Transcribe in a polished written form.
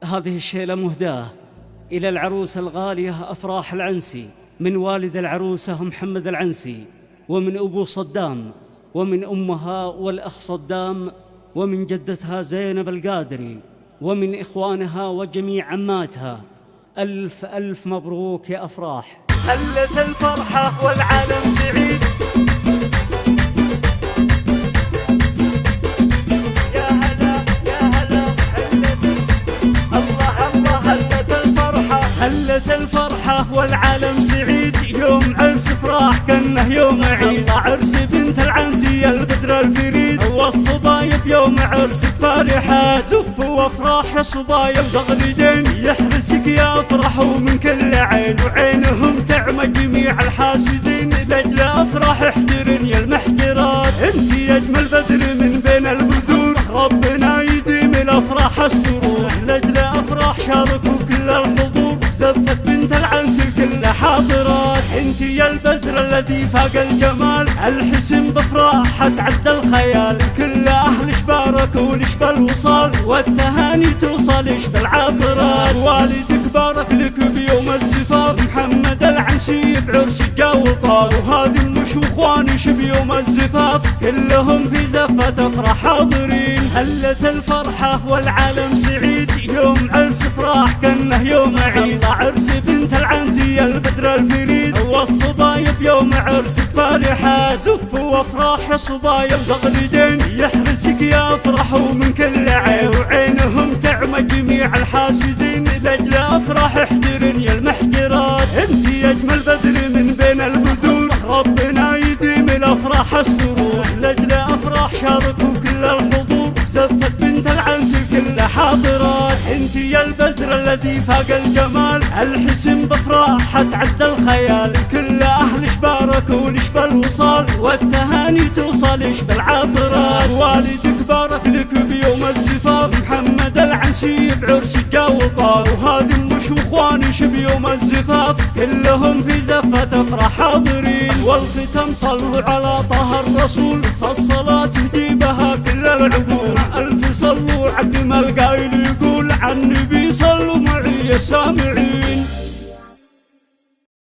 هذه الشيلة مهداة إلى العروسة الغالية أفراح العنسي، من والد العروسة محمد العنسي، ومن أبو صدام، ومن أمها والأخ صدام، ومن جدتها زينب القادري، ومن إخوانها وجميع عماتها. ألف ألف مبروك يا أفراح. هلت الفرحة والعالم سعيد، يا هلا يا هلا هلت الله الله. هلت الفرحة، هلت الفرحة والعالم سعيد، يوم عرس افراح كأنه يوم عيد. الله عرس بنت العنسي البدر الفريد، والصبايب يوم عرسك فارحة. زف وافراح يا صبايب تغليدين، يحرسك يا افراح ومن كل عين، وعينهم تعمى جميع الحاسدين. لاجل افراح احجرن يا المحجرات، انت يا اجمل بدر من بين البدور. ربنا يديم الافراح السرور، لاجل افراح شاركوا كل الحضور. زفت بنت العنس الكل حاضرات، انت يا البدر الذي فاق الجمال. الحسن بفراحة تعدى الخيال، كل اهل شبارك ولشبى الوصال. والتهاني توصل شبى العاطرات، والدك بارك لك بيوم الزفاف. محمد العنسي بعرسك جا وطار، وهذه النش واخوانش بيوم الزفاف. كلهم في زفة افراح حاضرين. هلت الفرحة والعالم سعيد، يوم عرس افراح كأنه يوم عيد. عرس بنت العنسي البدر الفريد، والصبايب يوم عرسك فارحة. زف وافراح يا صبايب تغليدين، يحرسك يا افراح ومن كل عين، وعينهم تعمى جميع الحاسدين. لاجل افراح احجرن يا المحجرات، انت يا اجمل بدر من بين البدور. ربنا يديم الافراح السرور، لاجل افراح شاركوا كل الحضور. زفت بنت العنس الكل حاضرات، انت يا البدر الذي فاق الجمال. الحسن بفراحة تعدى الخيال، كل اهل شبارك ولشبى الوصال. والتهاني توصل شبى العاطرات، والدك بارك لك بيوم الزفاف. محمد العنسي بعرسك جا وطار، وهذه النش واخوانش بيوم الزفاف. كلهم في زفة افراح حاضرين. والختم صلوا على طه الرسول، فالصلاة تهدي بها كل العقول. الف صلوا عقد ما القايل يقول، عن النبي صلوا معي يا سامعين.